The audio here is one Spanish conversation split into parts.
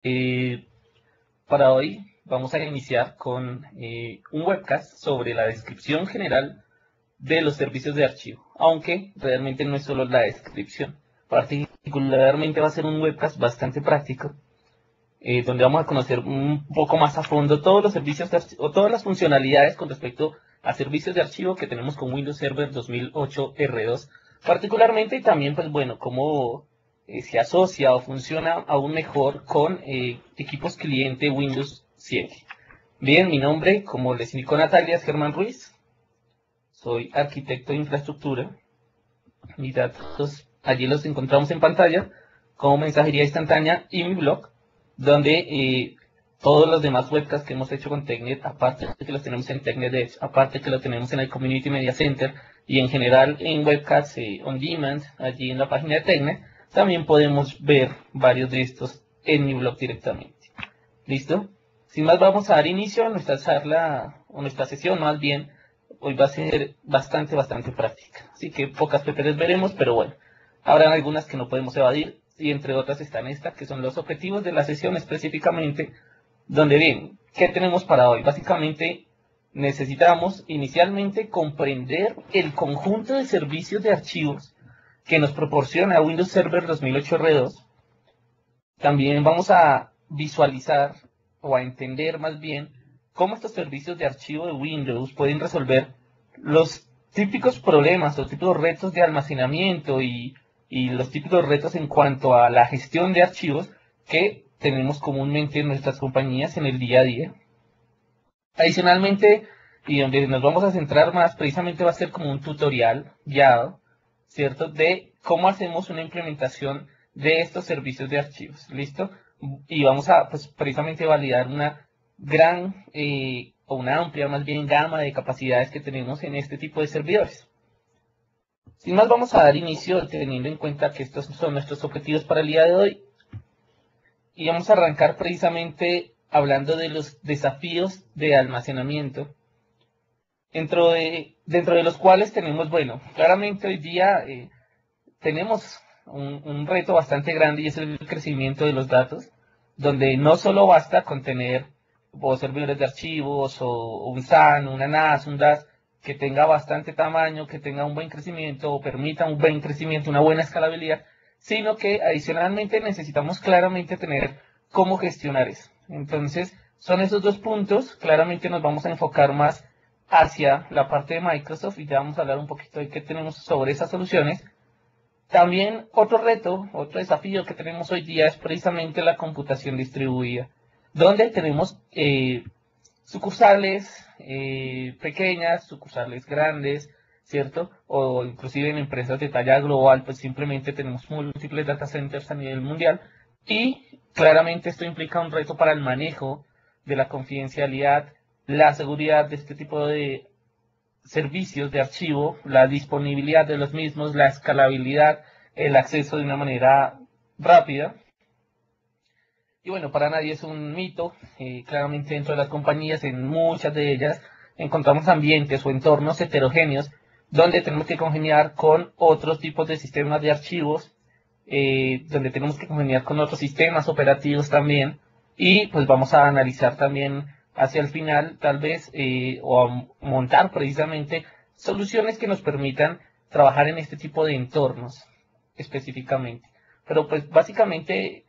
Eh, para hoy vamos a iniciar con un webcast sobre la descripción general de los servicios de archivo, aunque realmente no es solo la descripción. Particularmente va a ser un webcast bastante práctico, donde vamos a conocer un poco más a fondo todos los servicios de o todas las funcionalidades con respecto a servicios de archivo que tenemos con Windows Server 2008 R2, particularmente, y también, pues bueno, cómo se asocia o funciona aún mejor con equipos cliente Windows 7. Bien, mi nombre, como les indicó Natalia, es Germán Ruiz, soy arquitecto de infraestructura. Mis datos allí los encontramos en pantalla como mensajería instantánea y mi blog, donde todos los demás webcasts que hemos hecho con TechNet, aparte de que los tenemos en TechNet Edge, aparte que los tenemos en el Community Media Center y en general en webcasts on demand, allí en la página de TechNet, también podemos ver varios de estos en mi blog directamente. ¿Listo? Sin más, vamos a dar inicio a nuestra charla, o nuestra sesión más bien. Hoy va a ser bastante práctica. Así que pocas PPTs veremos, pero bueno, habrán algunas que no podemos evadir, y entre otras están estas, que son los objetivos de la sesión específicamente, donde bien, ¿qué tenemos para hoy? Básicamente, necesitamos inicialmente comprender el conjunto de servicios de archivos que nos proporciona Windows Server 2008 R2. También vamos a visualizar o a entender más bien cómo estos servicios de archivo de Windows pueden resolver los típicos problemas, los típicos retos de almacenamiento y los típicos retos en cuanto a la gestión de archivos que tenemos comúnmente en nuestras compañías en el día a día. Adicionalmente, y donde nos vamos a centrar más, precisamente va a ser como un tutorial guiado, ¿cierto? De cómo hacemos una implementación de estos servicios de archivos, ¿listo? Y vamos a, pues, precisamente validar una gran, o una amplia, más bien, gama de capacidades que tenemos en este tipo de servidores. Sin más, vamos a dar inicio teniendo en cuenta que estos son nuestros objetivos para el día de hoy. Y vamos a arrancar precisamente hablando de los desafíos de almacenamiento, dentro de los cuales tenemos, bueno, claramente hoy día tenemos un reto bastante grande y es el crecimiento de los datos, donde no solo basta con tener servidores de archivos o un SAN, una NAS, un DAS, que tenga bastante tamaño, que tenga un buen crecimiento o permita un buen crecimiento, una buena escalabilidad, sino que adicionalmente necesitamos claramente tener cómo gestionar eso. Entonces, son esos dos puntos. Claramente nos vamos a enfocar más hacia la parte de Microsoft y ya vamos a hablar un poquito de qué tenemos sobre esas soluciones. También otro reto, otro desafío que tenemos hoy día es precisamente la computación distribuida, donde tenemos sucursales pequeñas, sucursales grandes, ¿cierto? O inclusive en empresas de talla global, pues simplemente tenemos múltiples data centers a nivel mundial y claramente esto implica un reto para el manejo de la confidencialidad, la seguridad de este tipo de servicios de archivo, la disponibilidad de los mismos, la escalabilidad, el acceso de una manera rápida. Y bueno, para nadie es un mito, claramente dentro de las compañías, en muchas de ellas, encontramos ambientes o entornos heterogéneos donde tenemos que congeniar con otros tipos de sistemas de archivos, donde tenemos que congeniar con otros sistemas operativos también, y pues vamos a analizar también hacia el final, tal vez, o a montar precisamente soluciones que nos permitan trabajar en este tipo de entornos específicamente. Pero pues básicamente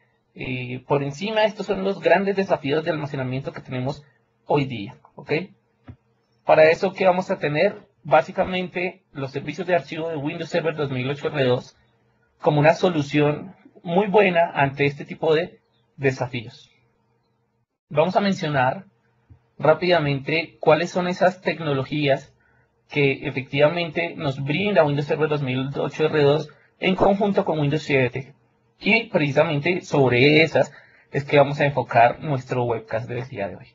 por encima, estos son los grandes desafíos de almacenamiento que tenemos hoy día, ¿ok? Para eso, ¿qué vamos a tener? Básicamente, los servicios de archivo de Windows Server 2008 R2 como una solución muy buena ante este tipo de desafíos. Vamos a mencionar rápidamente cuáles son esas tecnologías que efectivamente nos brinda Windows Server 2008 R2 en conjunto con Windows 7. Y precisamente sobre esas es que vamos a enfocar nuestro webcast del día de hoy.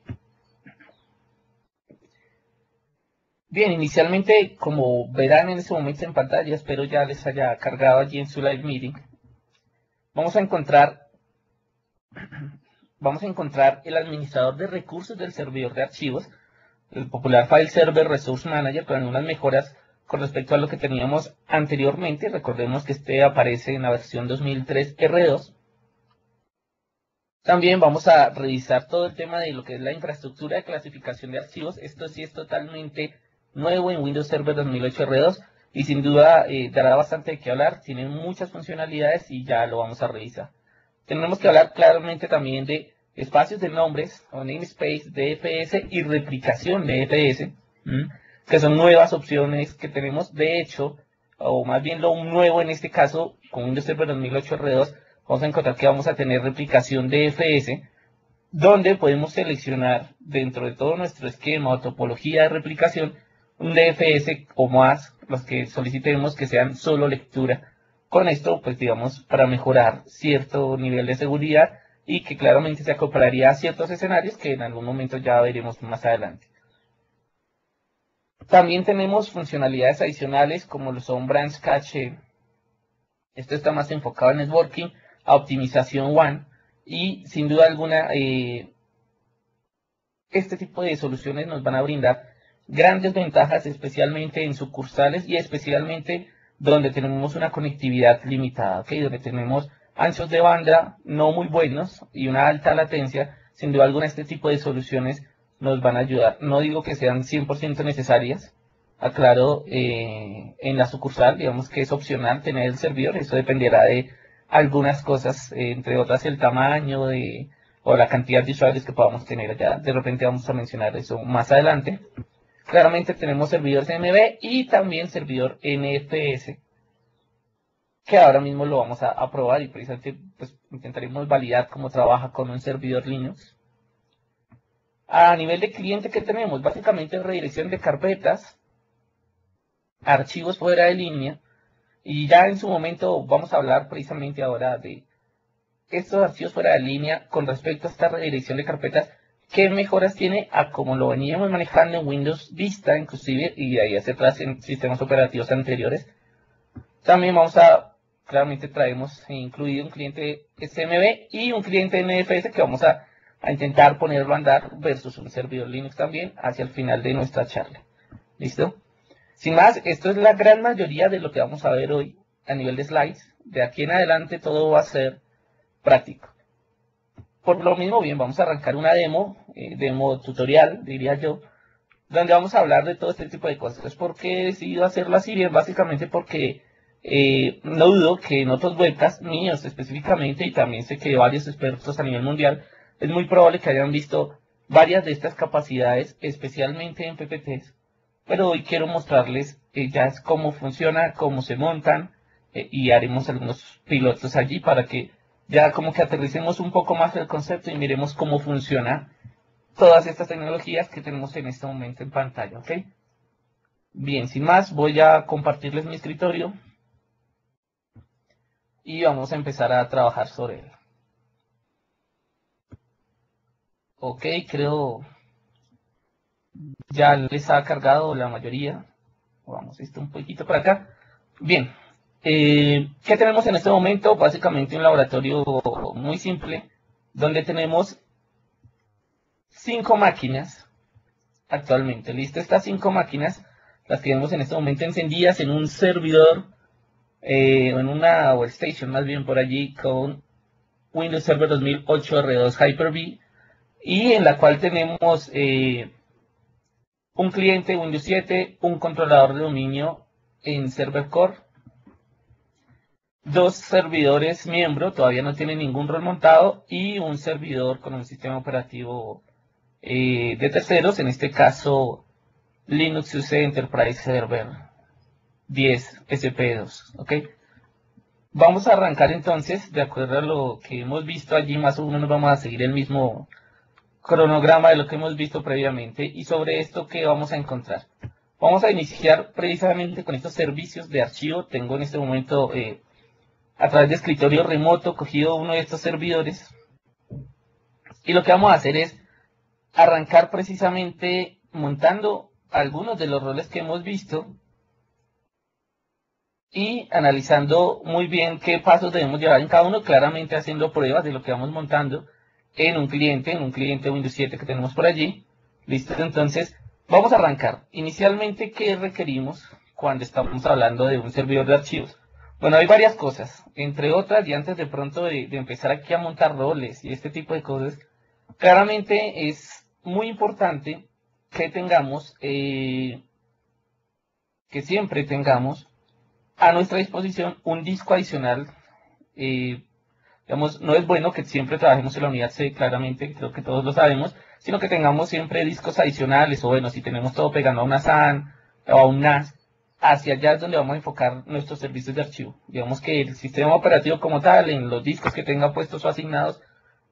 Bien, inicialmente, como verán en este momento en pantalla, espero ya les haya cargado allí en su live meeting, vamos a encontrar el administrador de recursos del servidor de archivos, el popular File Server Resource Manager, con algunas mejoras con respecto a lo que teníamos anteriormente. Recordemos que este aparece en la versión 2003 R2. También vamos a revisar todo el tema de lo que es la infraestructura de clasificación de archivos. Esto sí es totalmente nuevo en Windows Server 2008 R2 y sin duda dará bastante de qué hablar. Tiene muchas funcionalidades y ya lo vamos a revisar. Tenemos que hablar claramente también de espacios de nombres o namespace, DFS y replicación de DFS, que son nuevas opciones que tenemos. De hecho, o más bien lo nuevo en este caso, con Windows Server 2008 R2, vamos a encontrar que vamos a tener replicación DFS, donde podemos seleccionar dentro de todo nuestro esquema o topología de replicación un DFS o más, los que solicitemos que sean solo lectura. Con esto, pues digamos, para mejorar cierto nivel de seguridad y que claramente se acoplaría a ciertos escenarios que en algún momento ya veremos más adelante. También tenemos funcionalidades adicionales como lo son Branch Cache. Esto está más enfocado en networking, a optimización WAN y sin duda alguna este tipo de soluciones nos van a brindar grandes ventajas, especialmente en sucursales y especialmente donde tenemos una conectividad limitada, ¿okay? Donde tenemos anchos de banda no muy buenos y una alta latencia. Sin duda alguna este tipo de soluciones nos van a ayudar. No digo que sean 100% necesarias, aclaro, en la sucursal, digamos que es opcional tener el servidor, eso dependerá de algunas cosas, entre otras el tamaño o la cantidad de usuarios que podamos tener. Ya de repente vamos a mencionar eso más adelante. Claramente tenemos servidor CMB y también servidor NFS, que ahora mismo lo vamos a probar y precisamente pues, intentaremos validar cómo trabaja con un servidor Linux. A nivel de cliente, ¿qué tenemos? Básicamente redirección de carpetas, archivos fuera de línea, y ya en su momento vamos a hablar precisamente ahora de estos archivos fuera de línea con respecto a esta redirección de carpetas, qué mejoras tiene a como lo veníamos manejando en Windows Vista inclusive, y de ahí hacia atrás en sistemas operativos anteriores. También claramente traemos incluido un cliente SMB y un cliente NFS que vamos a intentar ponerlo a andar versus un servidor Linux también hacia el final de nuestra charla. ¿Listo? Sin más, esto es la gran mayoría de lo que vamos a ver hoy a nivel de slides. De aquí en adelante todo va a ser práctico. Por lo mismo, bien, vamos a arrancar una demo tutorial, diría yo, donde vamos a hablar de todo este tipo de cosas. ¿Por qué he decidido hacerlo así? Bien, básicamente porque no dudo que en otros webcasts míos específicamente, y también sé que varios expertos a nivel mundial, es muy probable que hayan visto varias de estas capacidades, especialmente en PPTs, pero hoy quiero mostrarles ya es cómo funciona, cómo se montan, y haremos algunos pilotos allí para que ya como que aterricemos un poco más el concepto y miremos cómo funciona todas estas tecnologías que tenemos en este momento en pantalla, ¿ok? Bien, sin más, voy a compartirles mi escritorio y vamos a empezar a trabajar sobre él. Ok, creo ya les ha cargado la mayoría. Vamos, esto un poquito para acá. Bien, ¿qué tenemos en este momento? Básicamente un laboratorio muy simple, donde tenemos 5 máquinas actualmente. ¿Listo? Estas 5 máquinas las tenemos en este momento encendidas en un servidor, o en una workstation más bien por allí, con Windows Server 2008 R2 Hyper-V, y en la cual tenemos un cliente Windows 7, un controlador de dominio en Server Core, 2 servidores miembro, todavía no tienen ningún rol montado, y un servidor con un sistema operativo de terceros, en este caso Linux UC Enterprise Server 10 SP2, ¿ok? Vamos a arrancar entonces, de acuerdo a lo que hemos visto allí, más o menos vamos a seguir el mismo cronograma de lo que hemos visto previamente, y sobre esto, ¿qué vamos a encontrar? Vamos a iniciar precisamente con estos servicios de archivo. Tengo en este momento, a través de escritorio remoto, cogido uno de estos servidores, y lo que vamos a hacer es arrancar precisamente montando algunos de los roles que hemos visto y analizando muy bien qué pasos debemos llevar en cada uno, claramente haciendo pruebas de lo que vamos montando en un cliente Windows 7 que tenemos por allí. Listo, entonces vamos a arrancar. Inicialmente, ¿qué requerimos cuando estamos hablando de un servidor de archivos? Bueno, hay varias cosas, entre otras, y antes de pronto de empezar aquí a montar roles y este tipo de cosas, claramente es muy importante que tengamos, que siempre tengamos a nuestra disposición un disco adicional. eh, digamos, no es bueno que siempre trabajemos en la unidad C, claramente, creo que todos lo sabemos, sino que tengamos siempre discos adicionales, o bueno, si tenemos todo pegando a una SAN o a un NAS, hacia allá es donde vamos a enfocar nuestros servicios de archivo. Digamos que el sistema operativo como tal, en los discos que tenga puestos o asignados,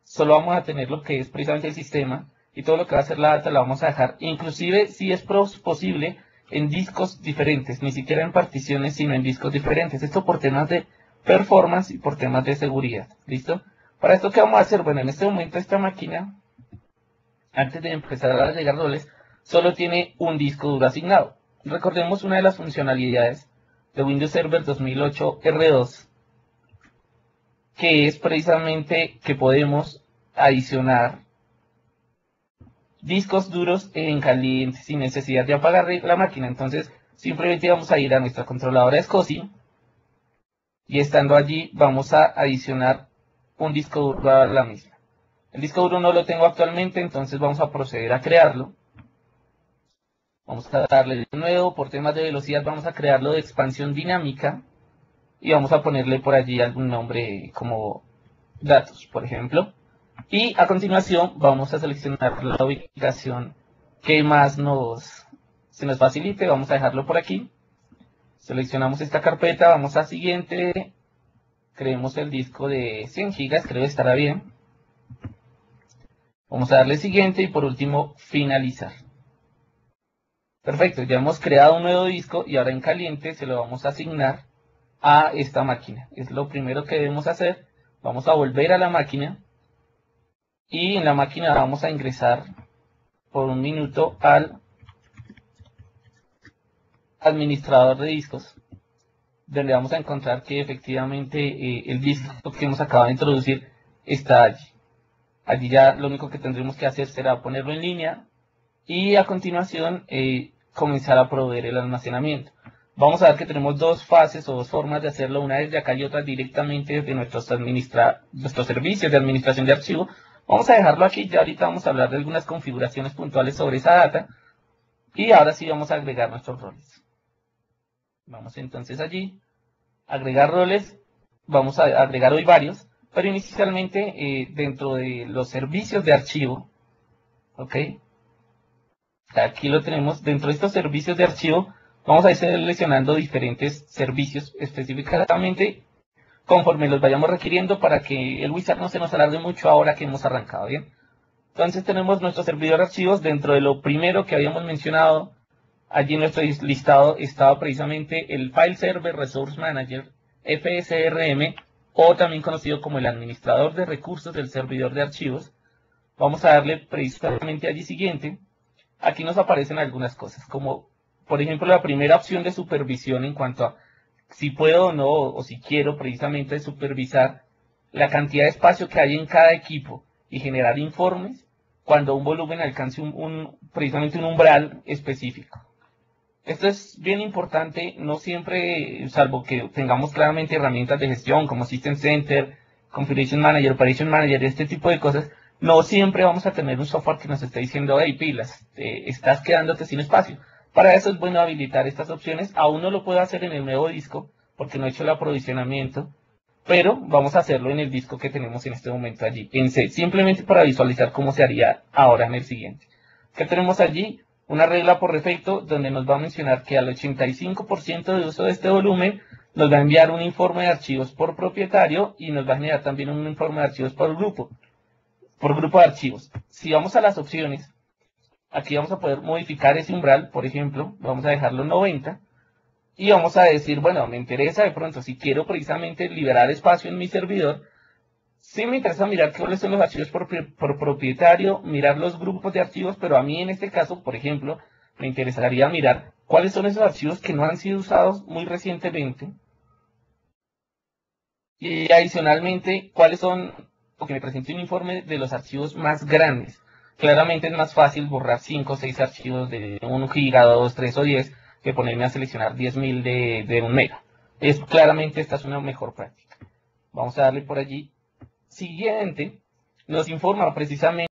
solo vamos a tener lo que es precisamente el sistema, y todo lo que va a ser la data la vamos a dejar, inclusive si es posible, en discos diferentes, ni siquiera en particiones, sino en discos diferentes. Esto por temas de performance y por temas de seguridad. ¿Listo? Para esto, ¿qué vamos a hacer? Bueno, en este momento esta máquina, antes de empezar a agregar roles, solo tiene un disco duro asignado. Recordemos una de las funcionalidades de Windows Server 2008 R2, que es precisamente que podemos adicionar discos duros en caliente sin necesidad de apagar la máquina. Entonces, simplemente vamos a ir a nuestra controladora SCSI y estando allí vamos a adicionar un disco duro a la misma. El disco duro no lo tengo actualmente, entonces vamos a proceder a crearlo. Vamos a darle de nuevo, por temas de velocidad vamos a crearlo de expansión dinámica y vamos a ponerle por allí algún nombre como datos, por ejemplo. Y a continuación vamos a seleccionar la ubicación que más se nos facilite. Vamos a dejarlo por aquí. Seleccionamos esta carpeta, vamos a siguiente. Creemos el disco de 100 GB, creo que estará bien. Vamos a darle siguiente y por último finalizar. Perfecto, ya hemos creado un nuevo disco y ahora en caliente se lo vamos a asignar a esta máquina. Es lo primero que debemos hacer. Vamos a volver a la máquina y en la máquina vamos a ingresar por un minuto al administrador de discos, donde vamos a encontrar que efectivamente el disco que hemos acabado de introducir está allí. Allí ya lo único que tendremos que hacer será ponerlo en línea y a continuación comenzar a proveer el almacenamiento. Vamos a ver que tenemos dos fases o dos formas de hacerlo, una desde acá y otra directamente desde nuestros servicios de administración de archivo. Vamos a dejarlo aquí, ya ahorita vamos a hablar de algunas configuraciones puntuales sobre esa data y ahora sí vamos a agregar nuestros roles. Vamos entonces allí, agregar roles, vamos a agregar hoy varios, pero inicialmente dentro de los servicios de archivo, ¿ok? Aquí lo tenemos, dentro de estos servicios de archivo, vamos a ir seleccionando diferentes servicios específicamente conforme los vayamos requiriendo para que el wizard no se nos alargue mucho ahora que hemos arrancado, ¿bien? Entonces tenemos nuestro servidor de archivos dentro de lo primero que habíamos mencionado. Allí en nuestro listado estaba precisamente el File Server Resource Manager, FSRM, o también conocido como el administrador de recursos del servidor de archivos. Vamos a darle precisamente allí siguiente. Aquí nos aparecen algunas cosas, como por ejemplo la primera opción de supervisión en cuanto a si puedo o no, o si quiero precisamente supervisar la cantidad de espacio que hay en cada equipo y generar informes cuando un volumen alcance precisamente un umbral específico. Esto es bien importante, no siempre, salvo que tengamos claramente herramientas de gestión como System Center, Configuration Manager, Operation Manager, este tipo de cosas, no siempre vamos a tener un software que nos esté diciendo, hey, pilas, estás quedándote sin espacio. Para eso es bueno habilitar estas opciones. Aún no lo puedo hacer en el nuevo disco porque no he hecho el aprovisionamiento, pero vamos a hacerlo en el disco que tenemos en este momento allí, en C, simplemente para visualizar cómo se haría ahora en el siguiente. ¿Qué tenemos allí? Una regla por defecto donde nos va a mencionar que al 85% de uso de este volumen nos va a enviar un informe de archivos por propietario y nos va a generar también un informe de archivos por grupo de archivos. Si vamos a las opciones, aquí vamos a poder modificar ese umbral, por ejemplo, vamos a dejarlo en 90 y vamos a decir, bueno, me interesa de pronto, si quiero precisamente liberar espacio en mi servidor, sí me interesa mirar cuáles son los archivos por propietario, mirar los grupos de archivos, pero a mí en este caso, por ejemplo, me interesaría mirar cuáles son esos archivos que no han sido usados muy recientemente y adicionalmente cuáles son, o que me presente un informe de los archivos más grandes. Claramente es más fácil borrar 5 o 6 archivos de 1 giga, 2, 3 o 10 que ponerme a seleccionar 10.000 de 1 mega. Claramente esta es una mejor práctica. Vamos a darle por allí. Siguiente, nos informa precisamente